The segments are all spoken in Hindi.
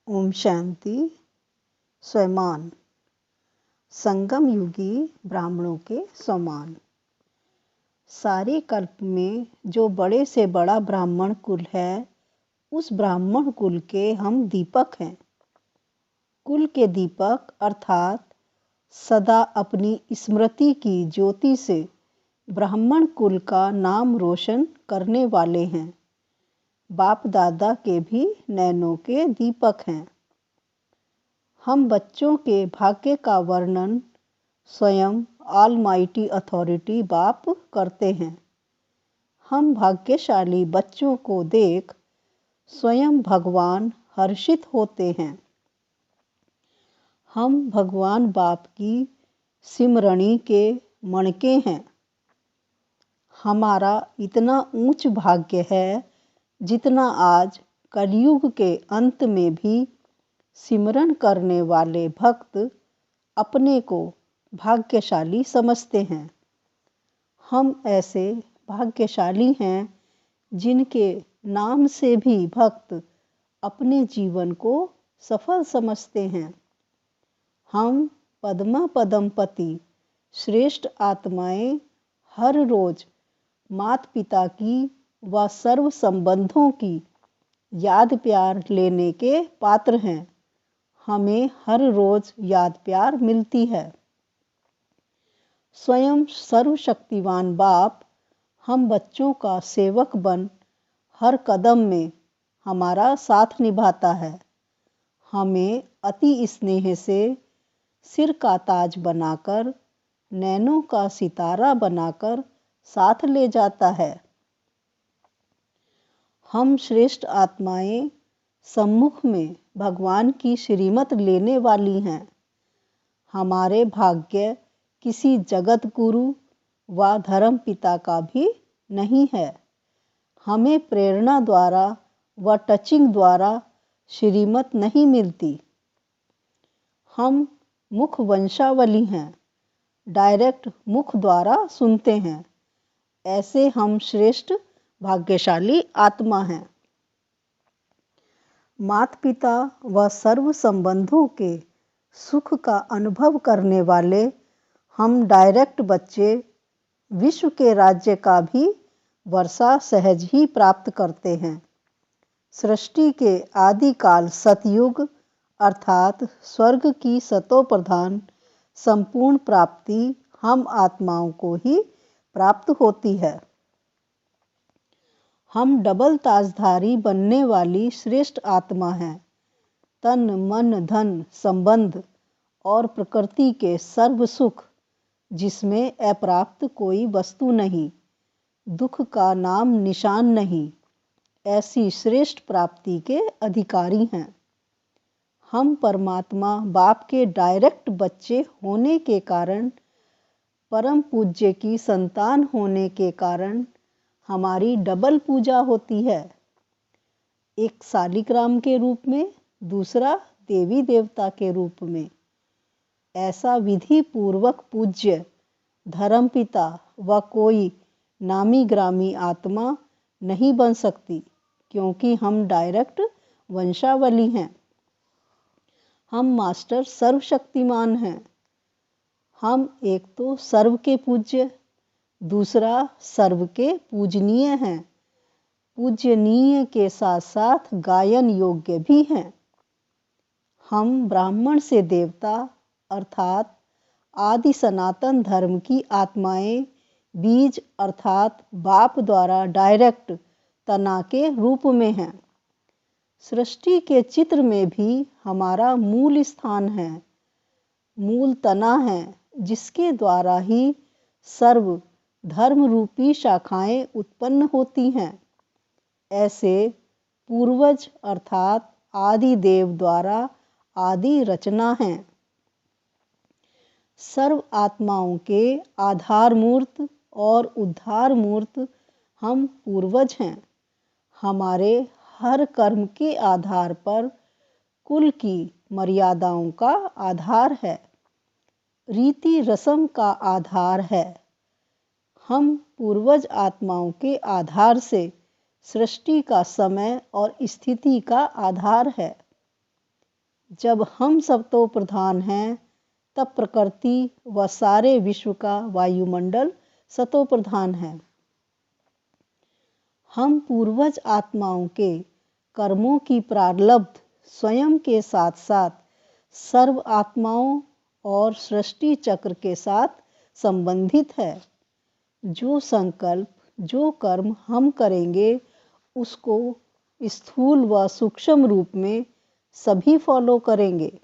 ओम शांति। स्वयमान संगम युगी ब्राह्मणों के समान। सारे कल्प में जो बड़े से बड़ा ब्राह्मण कुल है, उस ब्राह्मण कुल के हम दीपक हैं। कुल के दीपक अर्थात सदा अपनी स्मृति की ज्योति से ब्राह्मण कुल का नाम रोशन करने वाले हैं। बाप दादा के भी नैनों के दीपक हैं। हम बच्चों के भाग्य का वर्णन स्वयं ऑलमाइटी अथॉरिटी बाप करते हैं। हम भाग्यशाली बच्चों को देख स्वयं भगवान हर्षित होते हैं। हम भगवान बाप की सिमरणी के मणके हैं। हमारा इतना ऊंच भाग्य है जितना आज कलयुग के अंत में भी सिमरन करने वाले भक्त अपने को भाग्यशाली समझते हैं। हम ऐसे भाग्यशाली हैं जिनके नाम से भी भक्त अपने जीवन को सफल समझते हैं। हम पद्मा पदमपति श्रेष्ठ आत्माएं हर रोज माता पिता की व सर्व संबंधों की याद प्यार लेने के पात्र हैं। हमें हर रोज याद प्यार मिलती है। स्वयं सर्वशक्तिवान बाप हम बच्चों का सेवक बन हर कदम में हमारा साथ निभाता है। हमें अति स्नेह से सिर का ताज बनाकर नैनों का सितारा बनाकर साथ ले जाता है। हम श्रेष्ठ आत्माएं सम्मुख में भगवान की श्रीमत लेने वाली हैं। हमारे भाग्य किसी जगत गुरु व धर्म पिता का भी नहीं है। हमें प्रेरणा द्वारा व टचिंग द्वारा श्रीमत नहीं मिलती। हम मुख वंशावली हैं, डायरेक्ट मुख द्वारा सुनते हैं। ऐसे हम श्रेष्ठ भाग्यशाली आत्मा हैं। माता पिता व सर्व संबंधों के सुख का अनुभव करने वाले हम डायरेक्ट बच्चे विश्व के राज्य का भी वर्षा सहज ही प्राप्त करते हैं। सृष्टि के आदिकाल सतयुग अर्थात स्वर्ग की सतो प्रधान संपूर्ण प्राप्ति हम आत्माओं को ही प्राप्त होती है। हम डबल ताजधारी बनने वाली श्रेष्ठ आत्मा हैं। तन मन धन संबंध और प्रकृति के सर्व सुख जिसमें अप्राप्त कोई वस्तु नहीं, दुख का नाम निशान नहीं, ऐसी श्रेष्ठ प्राप्ति के अधिकारी हैं। हम परमात्मा बाप के डायरेक्ट बच्चे होने के कारण, परम पूज्य की संतान होने के कारण हमारी डबल पूजा होती है। एक शालिग्राम के रूप में, दूसरा देवी देवता के रूप में। ऐसा विधि पूर्वक पूज्य धर्मपिता व कोई नामी ग्रामी आत्मा नहीं बन सकती, क्योंकि हम डायरेक्ट वंशावली हैं। हम मास्टर सर्वशक्तिमान हैं। हम एक तो सर्व के पूज्य, दूसरा सर्व के पूजनीय हैं। पूजनीय के साथ साथ गायन योग्य भी हैं। हम ब्राह्मण से देवता अर्थात आदि सनातन धर्म की आत्माएं बीज अर्थात बाप द्वारा डायरेक्ट तना के रूप में हैं। सृष्टि के चित्र में भी हमारा मूल स्थान है, मूल तना है, जिसके द्वारा ही सर्व धर्म रूपी शाखाएं उत्पन्न होती हैं। ऐसे पूर्वज अर्थात आदि देव द्वारा आदि रचना है। सर्व आत्माओं के आधार मूर्त और उद्धार मूर्त हम पूर्वज हैं। हमारे हर कर्म के आधार पर कुल की मर्यादाओं का आधार है, रीति रस्म का आधार है। हम पूर्वज आत्माओं के आधार से सृष्टि का समय और स्थिति का आधार है। जब हम सब तो प्रधान हैं, तब प्रकृति व सारे विश्व का वायुमंडल सतो प्रधान है। हम पूर्वज आत्माओं के कर्मों की प्रारब्ध स्वयं के साथ साथ सर्व आत्माओं और सृष्टि चक्र के साथ संबंधित है। जो संकल्प, जो कर्म हम करेंगे, उसको स्थूल व सूक्ष्म रूप में सभी फॉलो करेंगे।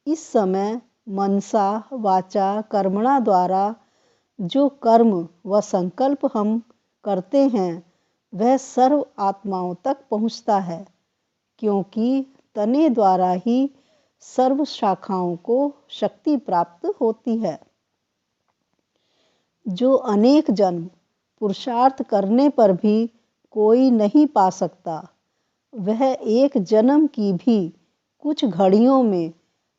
इस समय मनसा वाचा कर्मणा द्वारा जो कर्म व संकल्प हम करते हैं, वह सर्व आत्माओं तक पहुँचता है, क्योंकि तने द्वारा ही सर्व शाखाओं को शक्ति प्राप्त होती है। जो अनेक जन्म पुरुषार्थ करने पर भी कोई नहीं पा सकता, वह एक जन्म की भी कुछ घड़ियों में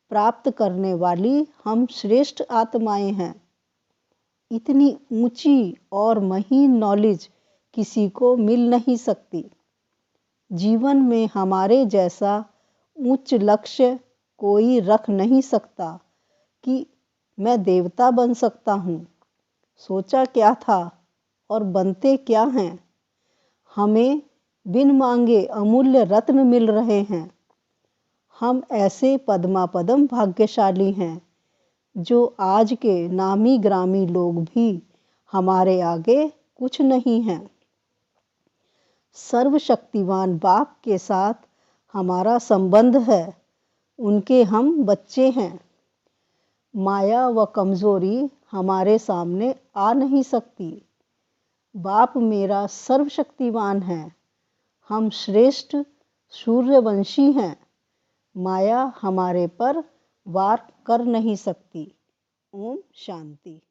प्राप्त करने वाली हम श्रेष्ठ आत्माएं हैं। इतनी ऊंची और महीन नॉलेज किसी को मिल नहीं सकती। जीवन में हमारे जैसा उच्च लक्ष्य कोई रख नहीं सकता कि मैं देवता बन सकता हूँ। सोचा क्या था और बनते क्या हैं। हमें बिन मांगे अमूल्य रत्न मिल रहे हैं। हम ऐसे पद्मापदम भाग्यशाली हैं, जो आज के नामी ग्रामी लोग भी हमारे आगे कुछ नहीं हैं। सर्वशक्तिवान बाप के साथ हमारा संबंध है, उनके हम बच्चे हैं। माया व कमजोरी हमारे सामने आ नहीं सकती। बाप मेरा सर्वशक्तिवान है। हम श्रेष्ठ सूर्यवंशी हैं। माया हमारे पर वार कर नहीं सकती। ओम शांति।